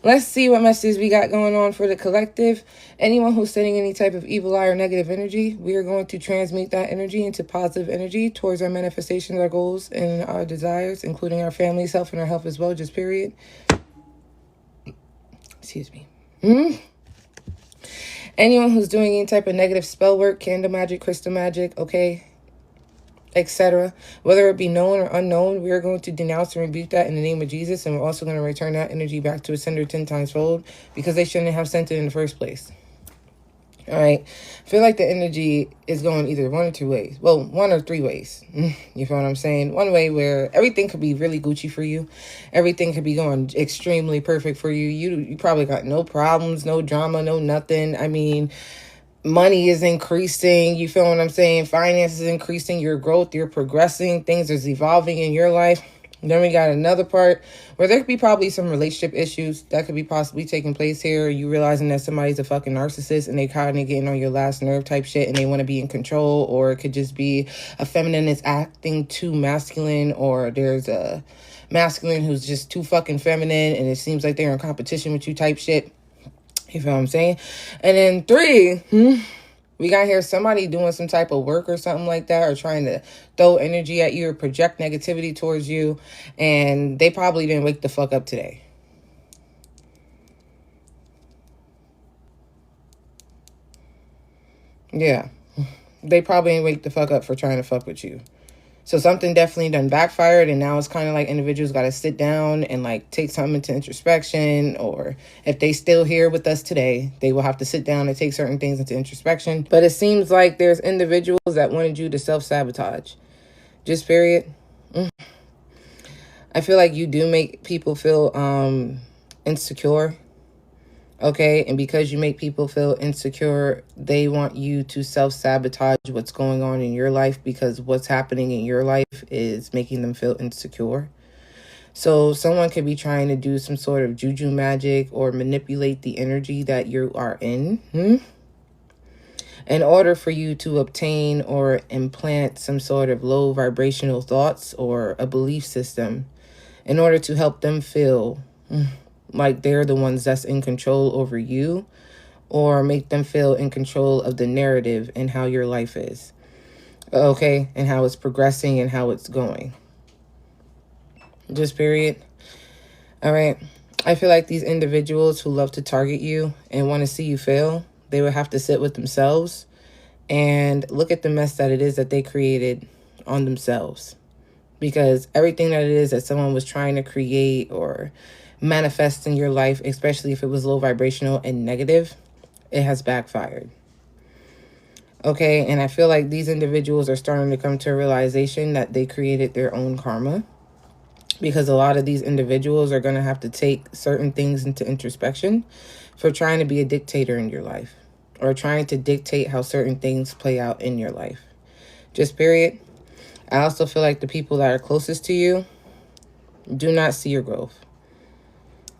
Let's see what messages we got going on for the collective. Anyone who's sending any type of evil eye or negative energy, we are going to transmute that energy into positive energy towards our manifestations, our goals, and our desires, including our family's health and our health as well, just period. Excuse me. Anyone who's doing any type of negative spell work, candle magic, crystal magic, okay, etc., whether it be known or unknown, we are going to denounce and rebuke that in the name of Jesus, and we're also going to return that energy back to its sender 10 times fold, because they shouldn't have sent it in the first place. All right, I feel like the energy is going either one or two ways. Well, one or three ways. You feel what I'm saying? One way where everything could be really Gucci for you. Everything could be going extremely perfect for you. You probably got no problems, no drama, no nothing. I mean, money is increasing. You feel what I'm saying? Finances is increasing. Your growth, you're progressing. Things is evolving in your life. Then we got another part where there could be probably some relationship issues that could be possibly taking place here. You realizing that somebody's a fucking narcissist and they kind of getting on your last nerve type shit and they want to be in control. Or it could just be a feminine is acting too masculine, or there's a masculine who's just too fucking feminine and it seems like they're in competition with you type shit. You feel what I'm saying? And then 3, we got here somebody doing some type of work or something like that, or trying to throw energy at you or project negativity towards you, and they probably didn't wake the fuck up today. Yeah. They probably didn't wake the fuck up for trying to fuck with you. So something definitely done backfired, and now it's kind of like individuals got to sit down and like take something into introspection, or if they still here with us today, they will have to sit down and take certain things into introspection. But it seems like there's individuals that wanted you to self-sabotage. Just period. I feel like you do make people feel insecure. Okay, and because you make people feel insecure, they want you to self-sabotage what's going on in your life, because what's happening in your life is making them feel insecure. So someone could be trying to do some sort of juju magic or manipulate the energy that you are in order for you to obtain or implant some sort of low vibrational thoughts or a belief system in order to help them feel like they're the ones that's in control over you, or make them feel in control of the narrative and how your life is. Okay, and how it's progressing and how it's going. Just period. All right. I feel like these individuals who love to target you and want to see you fail, they would have to sit with themselves and look at the mess that it is that they created on themselves. Because everything that it is that someone was trying to create or manifest in your life, especially if it was low vibrational and negative, it has backfired. Okay, and I feel like these individuals are starting to come to a realization that they created their own karma, because a lot of these individuals are going to have to take certain things into introspection for trying to be a dictator in your life, or trying to dictate how certain things play out in your life. Just period. I also feel like the people that are closest to you do not see your growth.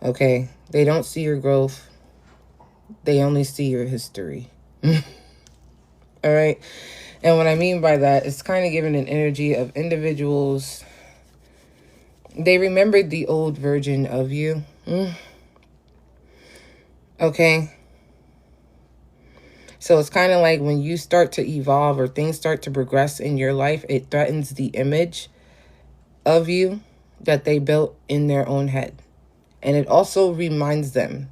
Okay, they don't see your growth. They only see your history. All right. And what I mean by that, it's kind of giving an energy of individuals. They remembered the old version of you. Okay. So it's kind of like when you start to evolve or things start to progress in your life, it threatens the image of you that they built in their own head. And it also reminds them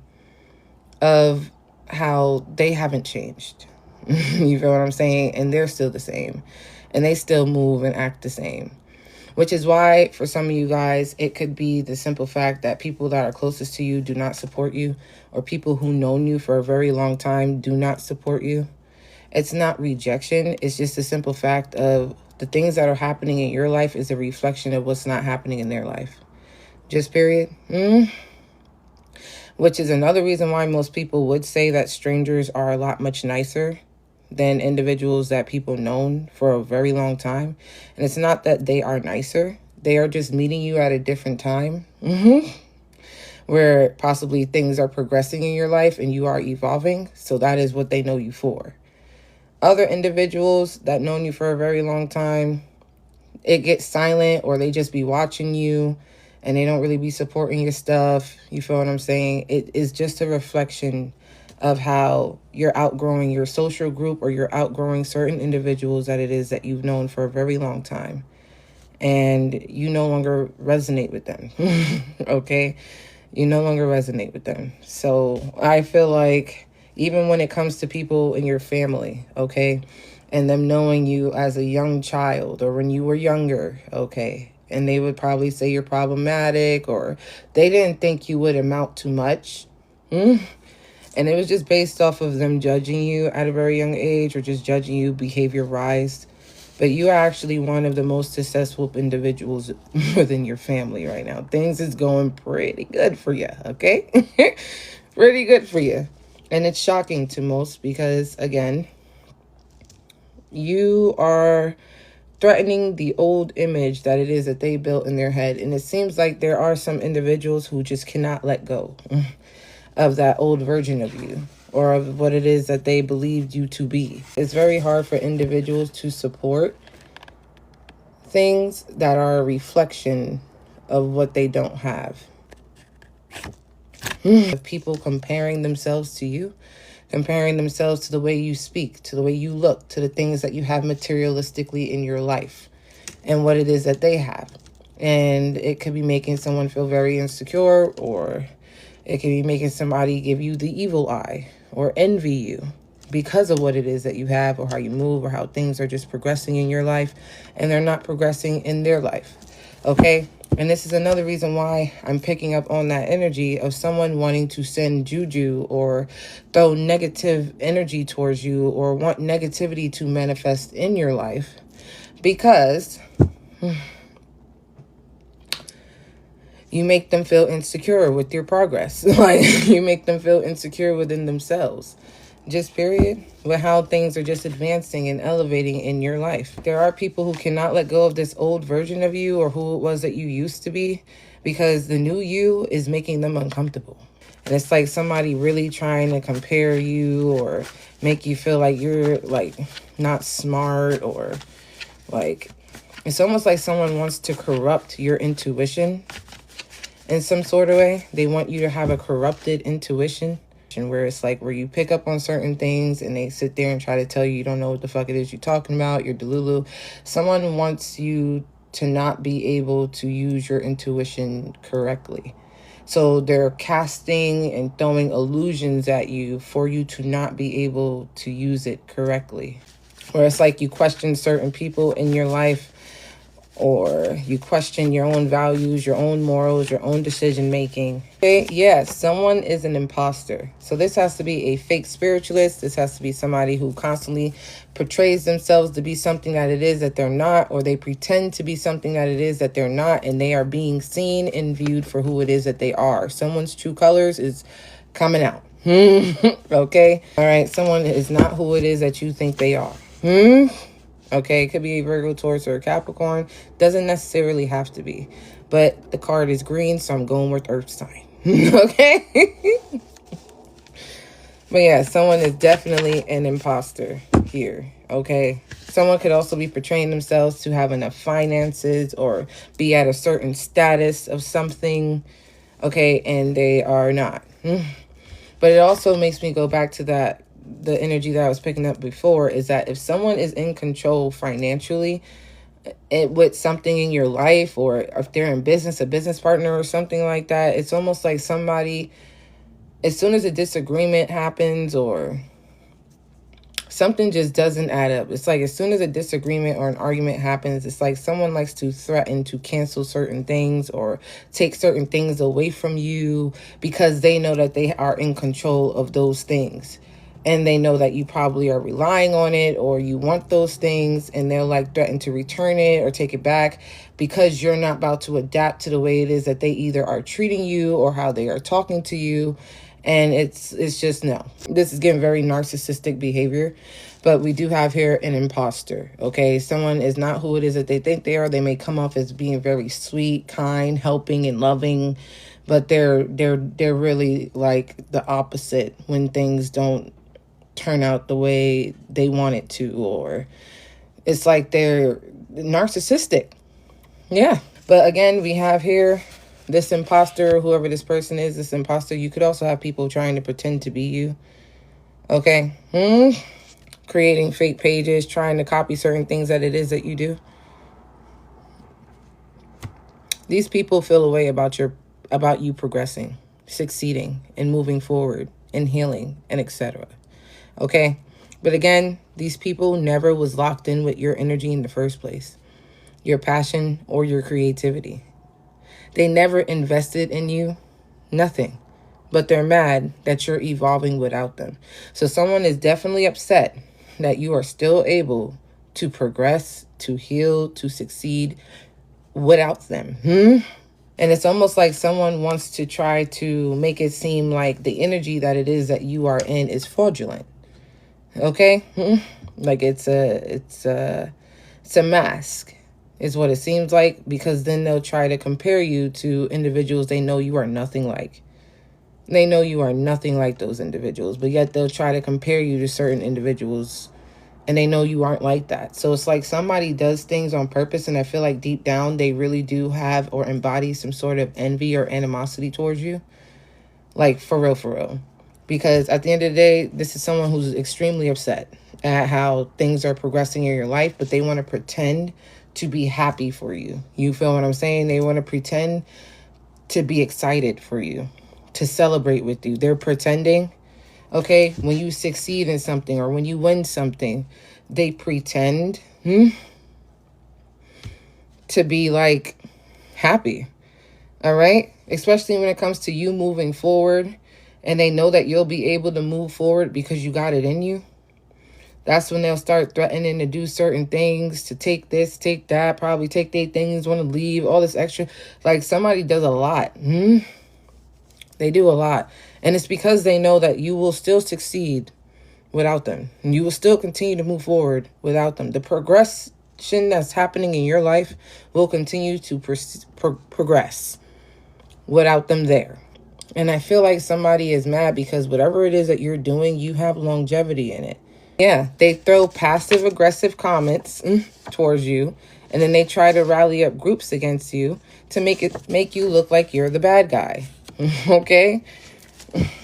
of how they haven't changed. You feel what I'm saying? And they're still the same. And they still move and act the same. Which is why, for some of you guys, it could be the simple fact that people that are closest to you do not support you. Or people who known you for a very long time do not support you. It's not rejection. It's just the simple fact of the things that are happening in your life is a reflection of what's not happening in their life. Just period. Which is another reason why most people would say that strangers are a lot much nicer than individuals that people known for a very long time. And it's not that they are nicer. They are just meeting you at a different time. Where possibly things are progressing in your life and you are evolving. So that is what they know you for. Other individuals that known you for a very long time, it gets silent, or they just be watching you and they don't really be supporting your stuff. You feel what I'm saying? It is just a reflection of how you're outgrowing your social group, or you're outgrowing certain individuals that it is that you've known for a very long time, and you no longer resonate with them. Okay? You no longer resonate with them. So I feel like even when it comes to people in your family, okay, and them knowing you as a young child or when you were younger, okay, and they would probably say you're problematic, or they didn't think you would amount to much. And it was just based off of them judging you at a very young age, or just judging you behavior-wise. But you are actually one of the most successful individuals within your family right now. Things is going pretty good for you, okay? Pretty good for you. And it's shocking to most because, again, you are threatening the old image that it is that they built in their head. And it seems like there are some individuals who just cannot let go of that old version of you, or of what it is that they believed you to be. It's very hard for individuals to support things that are a reflection of what they don't have. People comparing themselves to you, comparing themselves to the way you speak, to the way you look, to the things that you have materialistically in your life, and what it is that they have. And it could be making someone feel very insecure, or it could be making somebody give you the evil eye or envy you because of what it is that you have, or how you move, or how things are just progressing in your life and they're not progressing in their life. Okay? And this is another reason why I'm picking up on that energy of someone wanting to send juju or throw negative energy towards you, or want negativity to manifest in your life, because you make them feel insecure with your progress. Like, you make them feel insecure within themselves. Just period. With how things are just advancing and elevating in your life. There are people who cannot let go of this old version of you, or who it was that you used to be, because the new you is making them uncomfortable. And it's like somebody really trying to compare you, or make you feel like you're like not smart, or like it's almost like someone wants to corrupt your intuition in some sort of way. They want you to have a corrupted intuition, where it's like where you pick up on certain things and they sit there and try to tell you you don't know what the fuck it is you're talking about. You're delulu. Someone wants you to not be able to use your intuition correctly. So they're casting and throwing illusions at you for you to not be able to use it correctly. Where it's like you question certain people in your life, or you question your own values, your own morals, your own decision making. Okay, yes, someone is an imposter. So this has to be a fake spiritualist. This has to be somebody who constantly portrays themselves to be something that it is that they're not, or they pretend to be something that it is that they're not, and they are being seen and viewed for who it is that they are. Someone's true colors is coming out. Okay? All right, someone is not who it is that you think they are. Okay, it could be a Virgo, Taurus, or a Capricorn. Doesn't necessarily have to be. But the card is green, so I'm going with Earth sign. Okay? But yeah, someone is definitely an imposter here. Okay? Someone could also be portraying themselves to have enough finances, or be at a certain status of something. Okay? And they are not. But it also makes me go back to that. The energy that I was picking up before is that if someone is in control financially with something in your life, or if they're in business, a business partner or something like that, it's almost like somebody, as soon as a disagreement happens or something just doesn't add up, it's like as soon as a disagreement or an argument happens, it's like someone likes to threaten to cancel certain things or take certain things away from you, because they know that they are in control of those things. And they know that you probably are relying on it, or you want those things, and they'll like threaten to return it or take it back, because you're not about to adapt to the way it is that they either are treating you or how they are talking to you. And it's just no. This is getting very narcissistic behavior. But we do have here an imposter. Okay, someone is not who it is that they think they are. They may come off as being very sweet, kind, helping, and loving, but they're really like the opposite when things don't turn out the way they want it to, or it's like they're narcissistic. Yeah. But again, we have here This imposter, whoever this person is, this imposter, you could also have people trying to pretend to be you. Okay? Creating fake pages, trying to copy certain things that it is that you do. These people feel a way about you progressing, succeeding, and moving forward, and healing, and etc. Okay? But again, these people never was locked in with your energy in the first place, your passion, or your creativity. They never invested in you, nothing. But they're mad that you're evolving without them. So someone is definitely upset that you are still able to progress, to heal, to succeed without them. And it's almost like someone wants to try to make it seem like the energy that it is that you are in is fraudulent. Okay? Like it's a mask is what it seems like, because then they'll try to compare you to individuals they know you are nothing like. They know you are nothing like those individuals, but yet they'll try to compare you to certain individuals, and they know you aren't like that. So it's like somebody does things on purpose, and I feel like deep down they really do have or embody some sort of envy or animosity towards you. Like, for real, for real. Because at the end of the day, this is someone who's extremely upset at how things are progressing in your life, but they want to pretend to be happy for you. You feel what I'm saying? They want to pretend to be excited for you, to celebrate with you. They're pretending, okay, when you succeed in something or when you win something, they pretend to be like happy. All right? Especially when it comes to you moving forward, and they know that you'll be able to move forward because you got it in you. That's when they'll start threatening to do certain things, to take this, take that, probably take their things, want to leave, all this extra. Like, somebody does a lot. They do a lot. And it's because they know that you will still succeed without them. And you will still continue to move forward without them. The progression that's happening in your life will continue to progress without them there. And I feel like somebody is mad because whatever it is that you're doing, you have longevity in it. Yeah, they throw passive aggressive comments towards you, and then they try to rally up groups against you to make you look like you're the bad guy. Okay?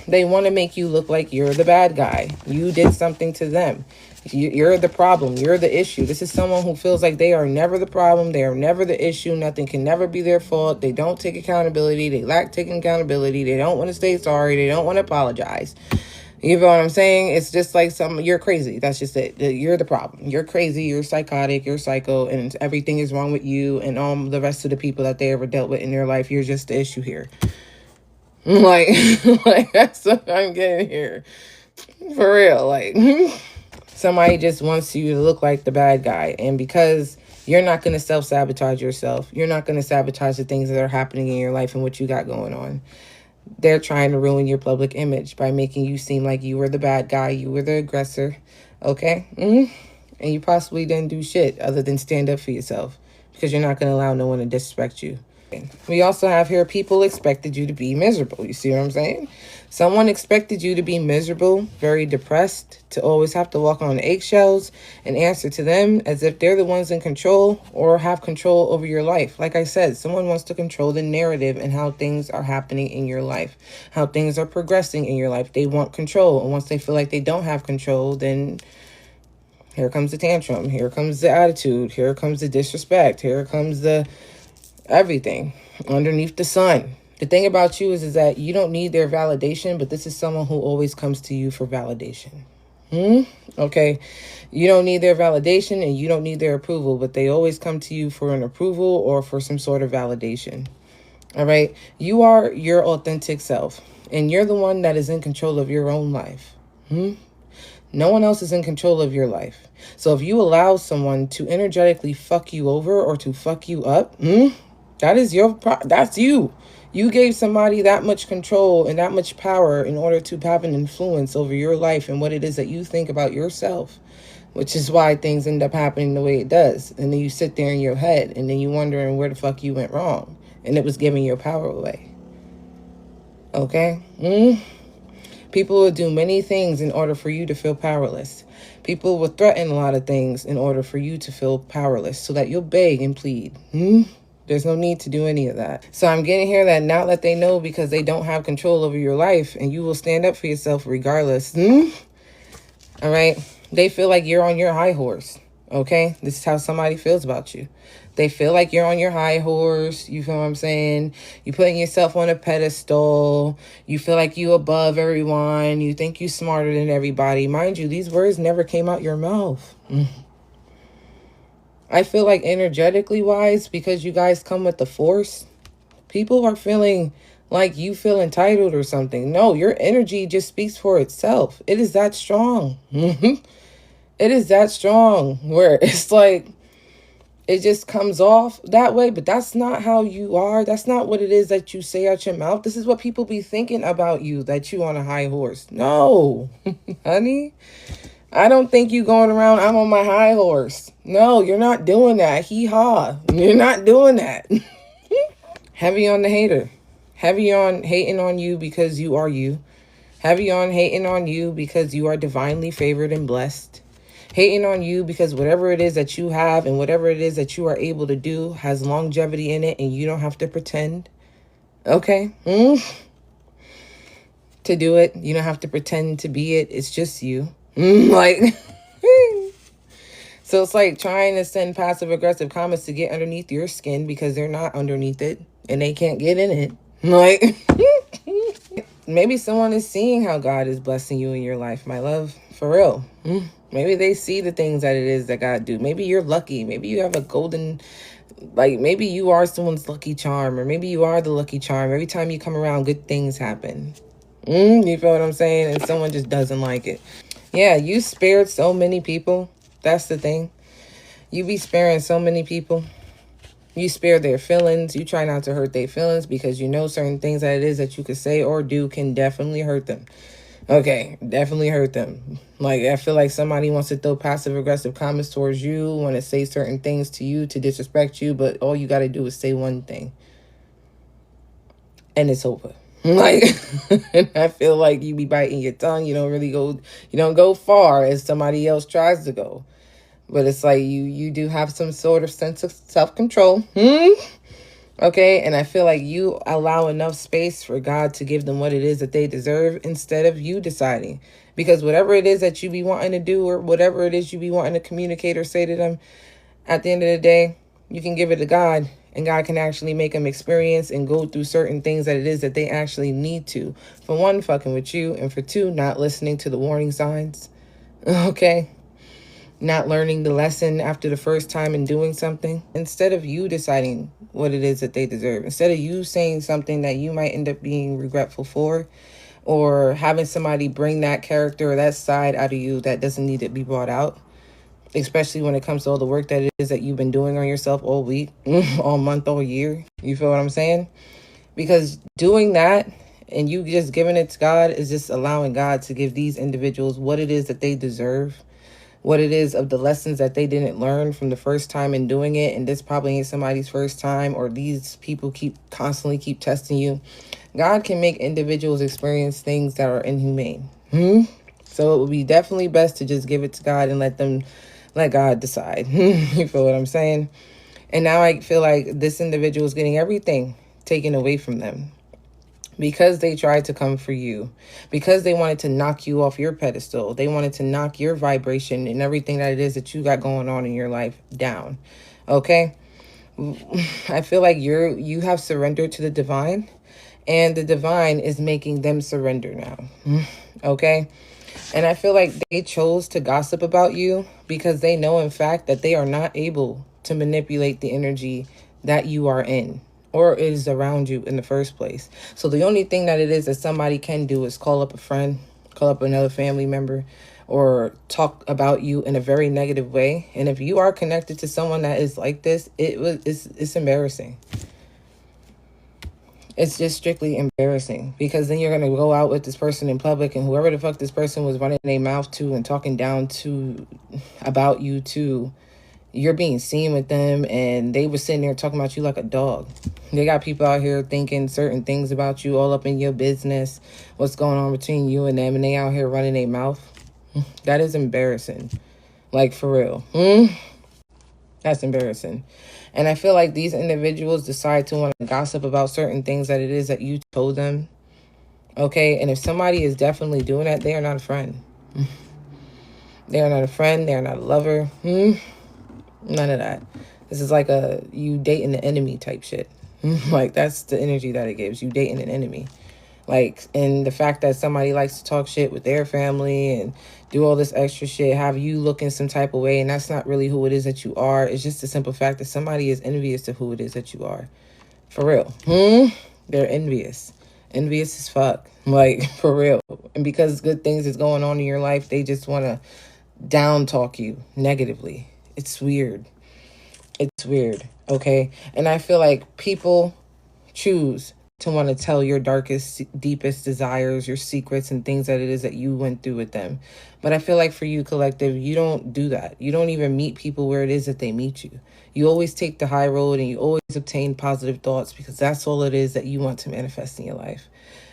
They want to make you look like you're the bad guy. You did something to them. You're the problem. You're the issue. This is someone who feels like they are never the problem. They are never the issue. Nothing can never be their fault. They don't take accountability. They lack taking accountability. They don't want to say sorry. They don't want to apologize. You know what I'm saying? It's just like you're crazy. That's just it. You're the problem. You're crazy. You're psychotic. You're psycho. And everything is wrong with you and all the rest of the people that they ever dealt with in their life. You're just the issue here. Like that's what I'm getting here. For real. Like, somebody just wants you to look like the bad guy. And because you're not going to self-sabotage yourself, you're not going to sabotage the things that are happening in your life and what you got going on. They're trying to ruin your public image by making you seem like you were the bad guy, you were the aggressor, okay? And you possibly didn't do shit other than stand up for yourself, because you're not going to allow no one to disrespect you. We also have here people expected you to be miserable. You see what I'm saying? Someone expected you to be miserable, very depressed, to always have to walk on eggshells and answer to them as if they're the ones in control or have control over your life. Like I said, someone wants to control the narrative and how things are happening in your life, how things are progressing in your life. They want control. And once they feel like they don't have control, then here comes the tantrum. Here comes the attitude. Here comes the disrespect. Here comes the everything underneath the sun. The thing about you is that you don't need their validation, but this is someone who always comes to you for validation. Okay? You don't need their validation and you don't need their approval, but they always come to you for an approval or for some sort of validation. All right? You are your authentic self, and you're the one that is in control of your own life. No one else is in control of your life. So if you allow someone to energetically fuck you over or to fuck you up, that is that's you. You gave somebody that much control and that much power in order to have an influence over your life and what it is that you think about yourself, which is why things end up happening the way it does. And then you sit there in your head and then you wondering where the fuck you went wrong. And it was giving your power away. Okay? People will do many things in order for you to feel powerless. People will threaten a lot of things in order for you to feel powerless so that you'll beg and plead. There's no need to do any of that. So I'm getting here that now that they know because they don't have control over your life and you will stand up for yourself regardless. All right. They feel like you're on your high horse. Okay. This is how somebody feels about you. They feel like you're on your high horse. You feel what I'm saying? You putting yourself on a pedestal. You feel like you above everyone. You think you smarter than everybody. Mind you, these words never came out your mouth. I feel like energetically wise, because you guys come with the force, people are feeling like you feel entitled or something. No, your energy just speaks for itself. It is that strong. It is that strong where it's like, it just comes off that way, but that's not how you are. That's not what it is that you say out your mouth. This is what people be thinking about you, that you on a high horse. No, honey. I don't think you going around, I'm on my high horse. No, you're not doing that. Hee-haw. You're not doing that. Heavy on the hater. Heavy on hating on you because you are you. Heavy on hating on you because you are divinely favored and blessed. Hating on you because whatever it is that you have and whatever it is that you are able to do has longevity in it and you don't have to pretend. Okay? To do it. You don't have to pretend to be it. It's just you. Like... So it's like trying to send passive aggressive comments to get underneath your skin because they're not underneath it and they can't get in it. Like, maybe someone is seeing how God is blessing you in your life, my love, for real. Maybe they see the things that it is that God do. Maybe you're lucky. Maybe you have a golden, like maybe you are someone's lucky charm, or maybe you are the lucky charm. Every time you come around, good things happen. You feel what I'm saying? And someone just doesn't like it. Yeah, you spared so many people. That's the thing. You be sparing so many people. You spare their feelings. You try not to hurt their feelings because you know certain things that it is that you could say or do can definitely hurt them. Okay, definitely hurt them. Like, I feel like somebody wants to throw passive-aggressive comments towards you, want to say certain things to you to disrespect you, but all you got to do is say one thing. And it's over. Like, and I feel like you be biting your tongue. You don't go far as somebody else tries to go. But it's like you do have some sort of sense of self-control. Okay, and I feel like you allow enough space for God to give them what it is that they deserve instead of you deciding. Because whatever it is that you be wanting to do or whatever it is you be wanting to communicate or say to them, at the end of the day, you can give it to God. And God can actually make them experience and go through certain things that it is that they actually need to. For one, fucking with you. And for two, not listening to the warning signs. Okay? Not learning the lesson after the first time and doing something. Instead of you deciding what it is that they deserve. Instead of you saying something that you might end up being regretful for. Or having somebody bring that character or that side out of you that doesn't need to be brought out. Especially when it comes to all the work that it is that you've been doing on yourself all week, all month, all year. You feel what I'm saying? Because doing that and you just giving it to God is just allowing God to give these individuals what it is that they deserve. What it is of the lessons that they didn't learn from the first time in doing it. And this probably ain't somebody's first time, or these people constantly keep testing you. God can make individuals experience things that are inhumane. So it would be definitely best to just give it to God and let God decide. You feel what I'm saying? And now I feel like this individual is getting everything taken away from them because they tried to come for you, because they wanted to knock you off your pedestal. They wanted to knock your vibration and everything that it is that you got going on in your life down. Okay? I feel like you have surrendered to the divine, and the divine is making them surrender now. Okay? And I feel like they chose to gossip about you because they know, in fact, that they are not able to manipulate the energy that you are in or is around you in the first place. So the only thing that it is that somebody can do is call up a friend, call up another family member, or talk about you in a very negative way. And if you are connected to someone that is like this, it's embarrassing. It's just strictly embarrassing, because then you're going to go out with this person in public, and whoever the fuck this person was running their mouth to and talking down to about you too, you're being seen with them, and they were sitting there talking about you like a dog. They got people out here thinking certain things about you, all up in your business, what's going on between you and them, and they out here running their mouth. That is embarrassing. Like, for real. That's embarrassing. And I feel like these individuals decide to want to gossip about certain things that it is that you told them. Okay, and if somebody is definitely doing that, they are not a friend. They are not a friend. They are not a lover. None of that. This is like a you dating the enemy type shit. Like, that's the energy that it gives. You dating an enemy. Like, and the fact that somebody likes to talk shit with their family and do all this extra shit, have you looking some type of way, and that's not really who it is that you are. It's just the simple fact that somebody is envious to who it is that you are. For real. They're envious. Envious as fuck. Like, for real. And because good things is going on in your life, they just want to down talk you negatively. It's weird. It's weird. Okay. And I feel like people choose to want to tell your darkest, deepest desires, your secrets, and things that it is that you went through with them. But I feel like for you, collective, you don't do that. You don't even meet people where it is that they meet you. You always take the high road, and you always obtain positive thoughts, because that's all it is that you want to manifest in your life.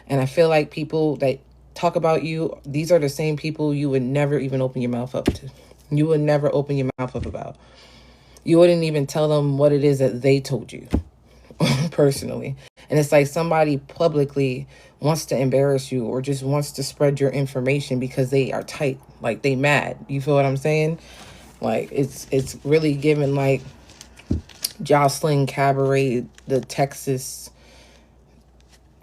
And I feel like people that talk about you, these are the same people you would never even open your mouth up to. You would never open your mouth up about. You wouldn't even tell them what it is that they told you. Personally. And it's like somebody publicly wants to embarrass you or just wants to spread your information because they are tight, like they mad. You feel what I'm saying? Like, it's really given like Jocelyn Cabaret, the Texas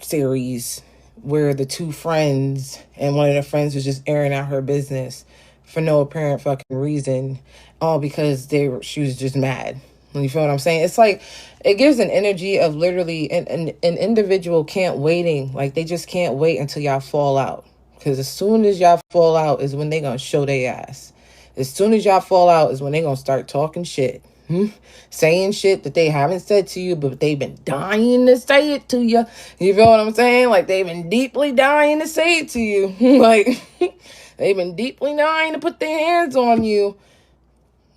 series, where the two friends and one of the friends was just airing out her business for no apparent fucking reason, all because she was just mad. You feel what I'm saying? It's like, it gives an energy of literally an individual can't waiting. Like, they just can't wait until y'all fall out. Because as soon as y'all fall out is when they going to show their ass. As soon as y'all fall out is when they going to start talking shit. Saying shit that they haven't said to you, but they've been dying to say it to you. You feel what I'm saying? Like, they've been deeply dying to say it to you. Like, they've been deeply dying to put their hands on you.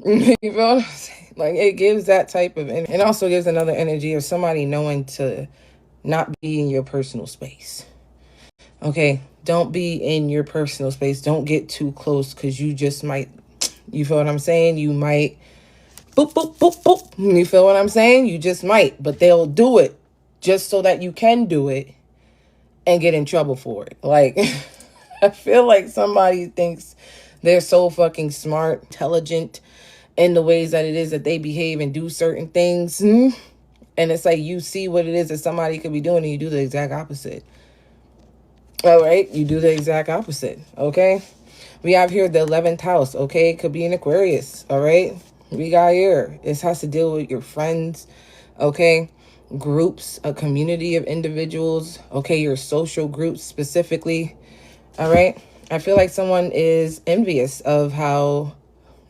You feel what I'm saying? Like, it gives that type of energy. It also gives another energy of somebody knowing to not be in your personal space. Okay? Don't be in your personal space. Don't get too close, because you just might, you feel what I'm saying? You might, boop, boop, boop, boop. You feel what I'm saying? You just might. But they'll do it just so that you can do it and get in trouble for it. Like, I feel like somebody thinks they're so fucking smart, intelligent, in the ways that it is that they behave and do certain things. And it's like, you see what it is that somebody could be doing, and you do the exact opposite. All right? You do the exact opposite. Okay? We have here the 11th house. Okay? It could be an Aquarius. All right? We got here. This has to deal with your friends. Okay? Groups, a community of individuals. Okay? Your social groups specifically. All right? I feel like someone is envious of how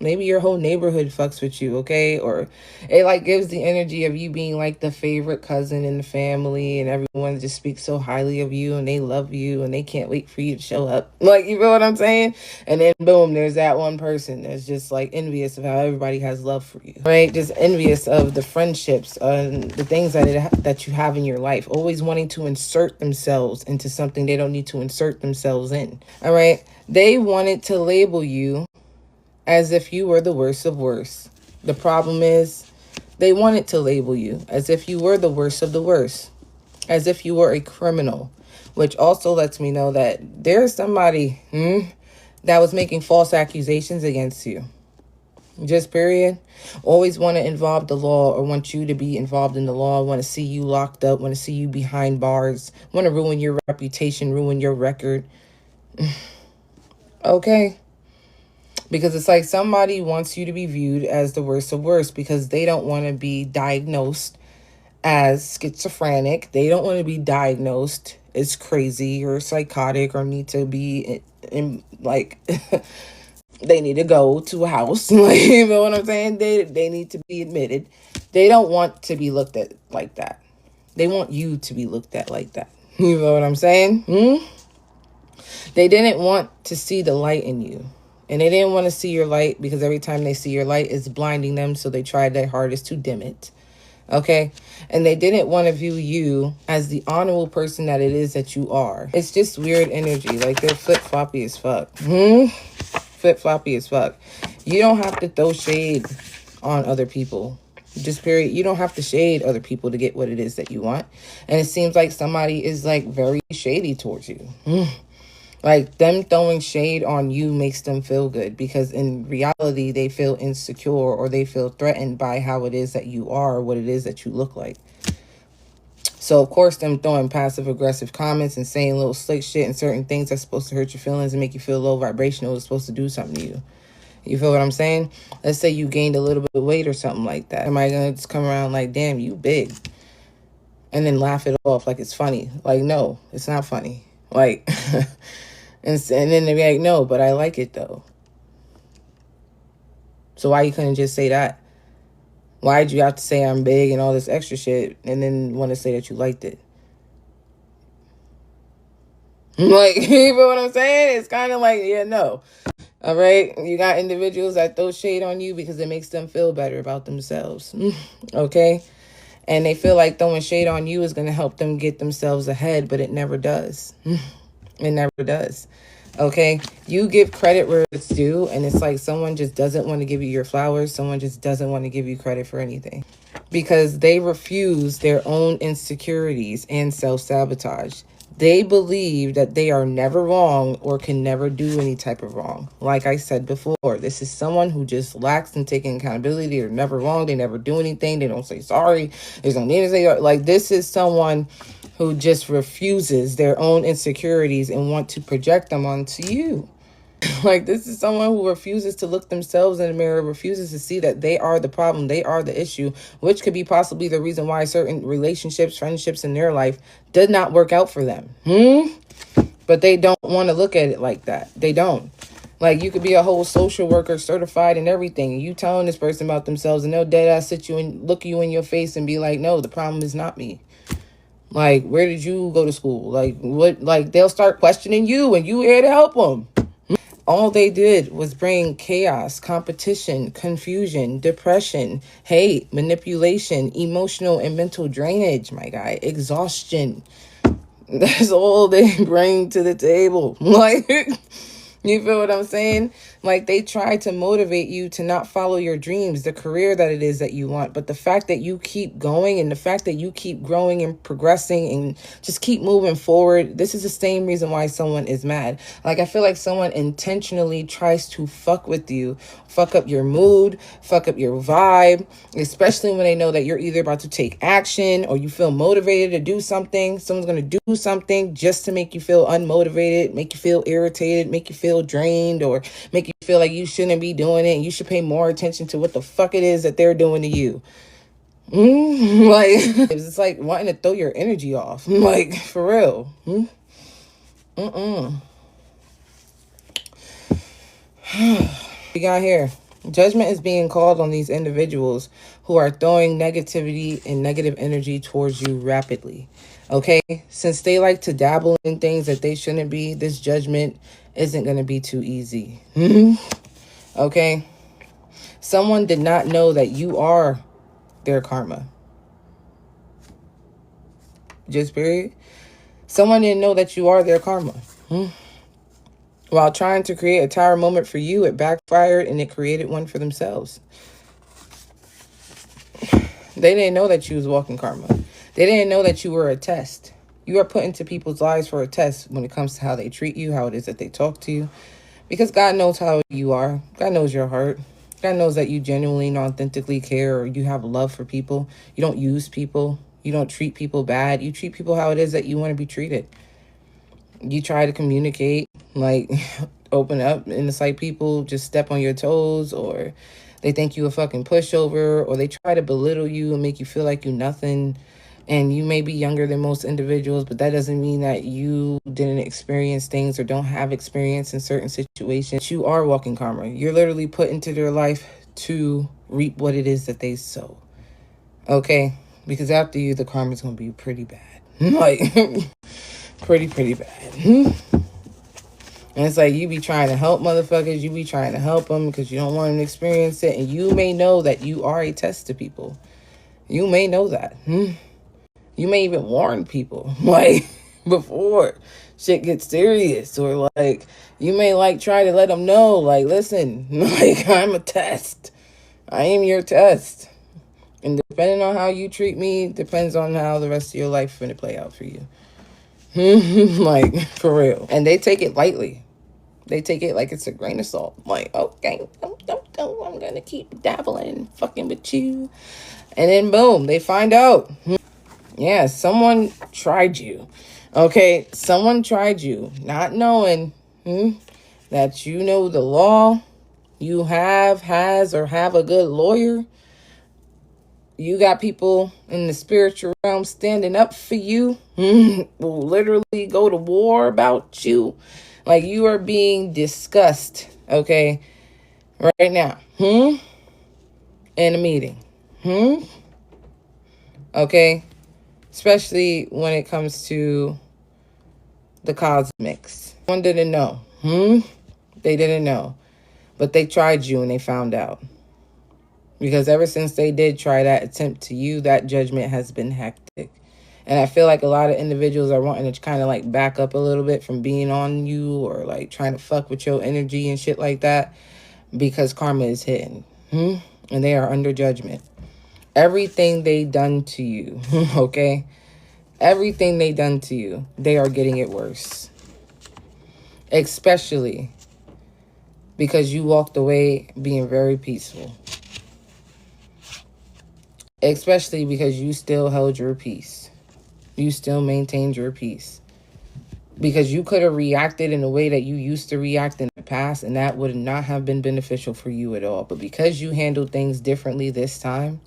maybe your whole neighborhood fucks with you, okay? Or it like gives the energy of you being like the favorite cousin in the family, and everyone just speaks so highly of you, and they love you, and they can't wait for you to show up. Like, you feel what I'm saying? And then boom, there's that one person that's just like envious of how everybody has love for you, right? Just envious of the friendships and the things that you have in your life, always wanting to insert themselves into something they don't need to insert themselves in. All right? They wanted to label you as if you were the worst of worst. The problem is, they wanted to label you as if you were the worst of the worst, as if you were a criminal, which also lets me know that there's somebody that was making false accusations against you. Just period. Always want to involve the law, or want you to be involved in the law, want to see you locked up, want to see you behind bars, want to ruin your reputation, ruin your record. Okay? Because it's like somebody wants you to be viewed as the worst of worst, because they don't want to be diagnosed as schizophrenic. They don't want to be diagnosed as crazy or psychotic, or need to be in like they need to go to a house. Like, you know what I'm saying? They need to be admitted. They don't want to be looked at like that. They want you to be looked at like that. You know what I'm saying? They didn't want to see the light in you. And they didn't want to see your light, because every time they see your light, it's blinding them. So they tried their hardest to dim it. Okay? And they didn't want to view you as the honorable person that it is that you are. It's just weird energy. Like, they're flip-floppy as fuck. Flip-floppy as fuck. You don't have to throw shade on other people. Just period. You don't have to shade other people to get what it is that you want. And it seems like somebody is like very shady towards you. Like them throwing shade on you makes them feel good, because in reality they feel insecure or they feel threatened by how it is that you are, what it is that you look like. So of course them throwing passive aggressive comments and saying little slick shit and certain things that's supposed to hurt your feelings and make you feel low vibrational is supposed to do something to you. You feel what I'm saying? Let's say you gained a little bit of weight or something like that. Am I going to just come around like, damn, you big? And then laugh it off like it's funny. Like, no, it's not funny. Like, and then they be like, no, but I like it though. So why you couldn't just say that? Why'd you have to say I'm big and all this extra shit and then want to say that you liked it? Like, you feel what I'm saying? It's kind of like, yeah, no. All right? You got individuals that throw shade on you because it makes them feel better about themselves. Okay? And they feel like throwing shade on you is going to help them get themselves ahead, but it never does. It never does. Okay? You give credit where it's due, and it's like someone just doesn't want to give you your flowers. Someone just doesn't want to give you credit for anything because they refuse their own insecurities and self-sabotage. They believe that they are never wrong or can never do any type of wrong. Like I said before, this is someone who just lacks in taking accountability. They're never wrong. They never do anything. They don't say sorry. There's no need to say, like, this is someone who just refuses their own insecurities and want to project them onto you. Like, this is someone who refuses to look themselves in the mirror, refuses to see that they are the problem, they are the issue, which could be possibly the reason why certain relationships, friendships in their life did not work out for them. But they don't want to look at it like that. They don't. Like, you could be a whole social worker, certified and everything, and you telling this person about themselves, and they'll dead ass sit you and look you in your face and be like, no, the problem is not me. Like, where did you go to school? Like, what? Like, they'll start questioning you, and you here to help them. All they did was bring chaos, competition, confusion, depression, hate, manipulation, emotional and mental drainage, my guy, exhaustion. That's all they bring to the table. Like, you feel what I'm saying? Like, they try to motivate you to not follow your dreams, the career that it is that you want. But the fact that you keep going and the fact that you keep growing and progressing and just keep moving forward, this is the same reason why someone is mad. Like, I feel like someone intentionally tries to fuck with you, fuck up your mood, fuck up your vibe, especially when they know that you're either about to take action or you feel motivated to do something. Someone's going to do something just to make you feel unmotivated, make you feel irritated, make you feel drained, or make you feel like you shouldn't be doing it and you should pay more attention to what the fuck it is that they're doing to you. Like, it's like wanting to throw your energy off. Like, for real. We got here. Judgment is being called on these individuals who are throwing negativity and negative energy towards you rapidly. Okay? Since they like to dabble in things that they shouldn't be, this judgment isn't going to be too easy. Okay? Someone did not know that you are their karma. Just period. Someone didn't know that you are their karma. While trying to create a tower moment for you, it backfired and it created one for themselves. They didn't know that you was walking karma. They didn't know that you were a test. You are put into people's lives for a test when it comes to how they treat you, how it is that they talk to you. Because God knows how you are. God knows your heart. God knows that you genuinely and authentically care, or you have love for people. You don't use people. You don't treat people bad. You treat people how it is that you want to be treated. You try to communicate, like, open up, and it's like people just step on your toes, or they think you a fucking pushover, or they try to belittle you and make you feel like you nothing. And you may be younger than most individuals, but that doesn't mean that you didn't experience things or don't have experience in certain situations. You are walking karma. You're literally put into their life to reap what it is that they sow. Okay? Because after you, the karma is going to be pretty bad. Like, pretty bad. And it's like you be trying to help motherfuckers. You be trying to help them because you don't want them to experience it. And you may know that you are a test to people. You may know that. You may even warn people, like, before shit gets serious. Or, like, you may, like, try to let them know, like, listen, like, I'm a test. I am your test. And depending on how you treat me, depends on how the rest of your life is going to play out for you. Like, for real. And they take it lightly. They take it like it's a grain of salt. Like, okay, I'm going to keep dabbling, fucking with you. And then boom, they find out. Yeah, someone tried you. Okay, someone tried you, not knowing that you know the law. You has, or have a good lawyer. You got people in the spiritual realm standing up for you. Will literally go to war about you. Like, you are being discussed, okay, right now. In a meeting. Okay? Especially when it comes to the cosmics. One didn't know. They didn't know. But they tried you and they found out. Because ever since they did try that attempt to you, that judgment has been hectic. And I feel like a lot of individuals are wanting to kind of like back up a little bit from being on you, or like trying to fuck with your energy and shit like that, because karma is hidden. And they are under judgment. Everything they done to you, okay? Everything they done to you, they are getting it worse. Especially because you walked away being very peaceful. Especially because you still held your peace. You still maintained your peace. Because you could have reacted in a way that you used to react in the past, and that would not have been beneficial for you at all. But because you handled things differently this time,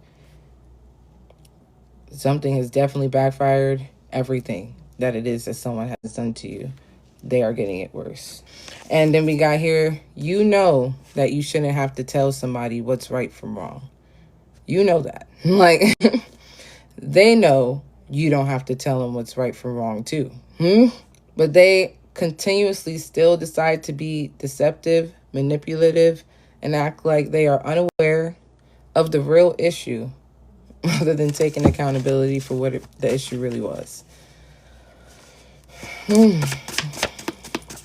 something has definitely backfired. Everything that it is that someone has done to you, they are getting it worse. And then we got here, you know that you shouldn't have to tell somebody what's right from wrong. You know that. Like, they know you don't have to tell them what's right from wrong too. But they continuously still decide to be deceptive, manipulative, and act like they are unaware of the real issue, other than taking accountability for what the issue really was.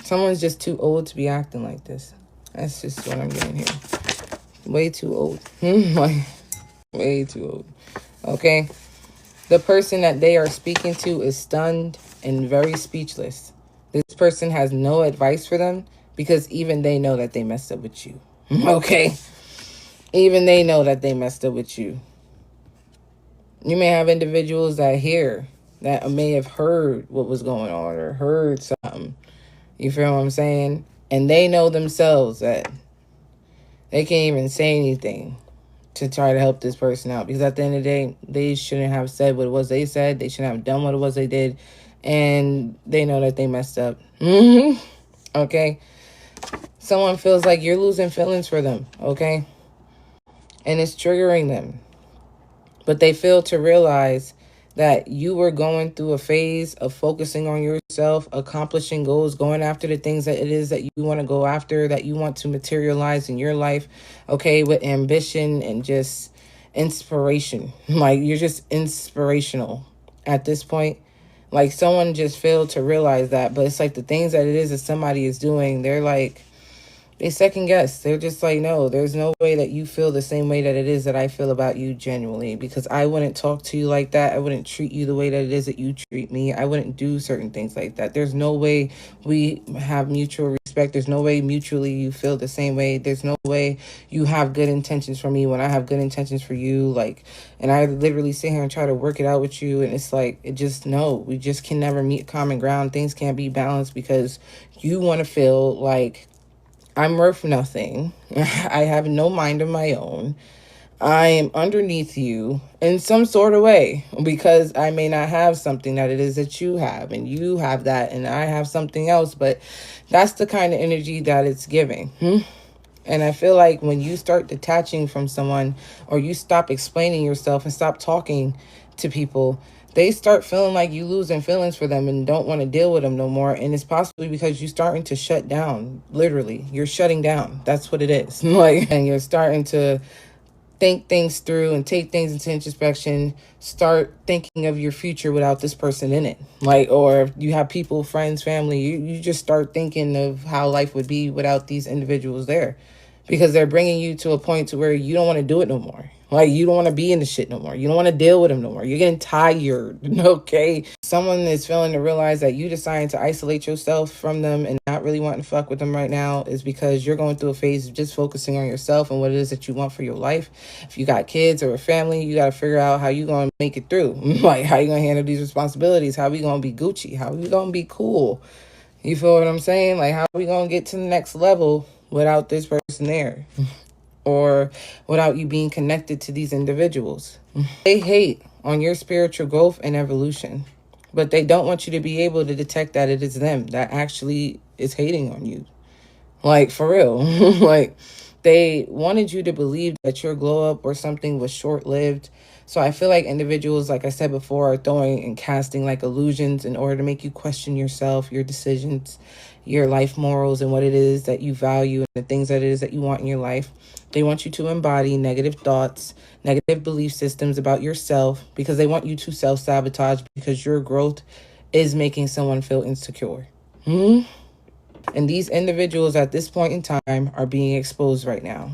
Someone's just too old to be acting like this. That's just what I'm getting here. Way too old. Like, way too old. Okay? The person that they are speaking to is stunned and very speechless. This person has no advice for them, because even they know that they messed up with you. Okay? Even they know that they messed up with you. You may have individuals that may have heard what was going on, or heard something. You feel what I'm saying? And they know themselves that they can't even say anything to try to help this person out. Because at the end of the day, they shouldn't have said what it was they said. They shouldn't have done what it was they did. And they know that they messed up. Okay? Someone feels like you're losing feelings for them. Okay? And it's triggering them. But they fail to realize that you were going through a phase of focusing on yourself, accomplishing goals, going after the things that it is that you want to go after, that you want to materialize in your life, okay, with ambition and just inspiration. Like, you're just inspirational at this point. Like, someone just failed to realize that. But it's like the things that it is that somebody is doing, they're like, they second guess. They're just like, no, there's no way that you feel the same way that it is that I feel about you genuinely, because I wouldn't talk to you like that. I wouldn't treat you the way that it is that you treat me. I wouldn't do certain things like that. There's no way we have mutual respect. There's no way mutually you feel the same way. There's no way you have good intentions for me when I have good intentions for you. Like, and I literally sit here and try to work it out with you. And it's like, we just can never meet common ground. Things can't be balanced because you want to feel like I'm worth nothing. I have no mind of my own. I am underneath you in some sort of way, because I may not have something that it is that you have, and you have that, and I have something else. But that's the kind of energy that it's giving. And I feel like when you start detaching from someone, or you stop explaining yourself and stop talking to people, they start feeling like you losing feelings for them and don't want to deal with them no more. And it's possibly because you're starting to shut down. Literally, you're shutting down. That's what it is. Like, and you're starting to think things through and take things into introspection. Start thinking of your future without this person in it. Like, or if you have people, friends, family, you just start thinking of how life would be without these individuals there. because they're bringing you to a point to where you don't want to do it no more. Like, you don't want to be in the shit no more. You don't want to deal with them no more. You're getting tired, okay? Someone is failing to realize that you deciding to isolate yourself from them and not really wanting to fuck with them right now is because you're going through a phase of just focusing on yourself and what it is that you want for your life. If you got kids or a family, you got to figure out how you going to make it through. Like, how you going to handle these responsibilities? How we going to be Gucci? How we going to be cool? You feel what I'm saying? Like, how we going to get to the next level without this person there? Or without you being connected to these individuals. They hate on your spiritual growth and evolution, but they don't want you to be able to detect that it is them that actually is hating on you. Like, for real. Like, they wanted you to believe that your glow up or something was short-lived. So I feel like individuals, like I said before, are throwing and casting like illusions in order to make you question yourself, your decisions, your life morals, and what it is that you value and the things that it is that you want in your life. They want you to embody negative thoughts, negative belief systems about yourself, because they want you to self-sabotage because your growth is making someone feel insecure. And these individuals at this point in time are being exposed right now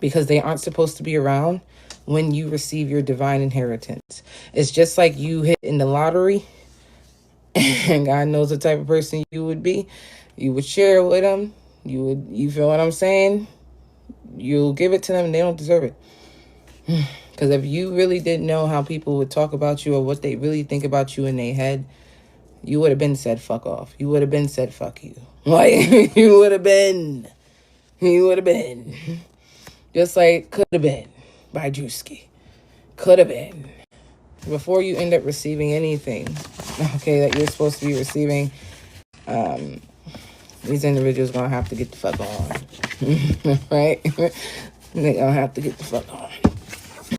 because they aren't supposed to be around when you receive your divine inheritance. It's just like you hit in the lottery and God knows the type of person you would be. You would share it with them. You feel what I'm saying? You'll give it to them and they don't deserve it. Because if you really didn't know how people would talk about you or what they really think about you in their head, you would have been said fuck off. You would have been said fuck you. Like, you would have been. Just like could have been by Drewski. Could have been. Before you end up receiving anything, okay, that you're supposed to be receiving, these individuals gonna have to get the fuck on. Right? They gonna have to get the fuck on.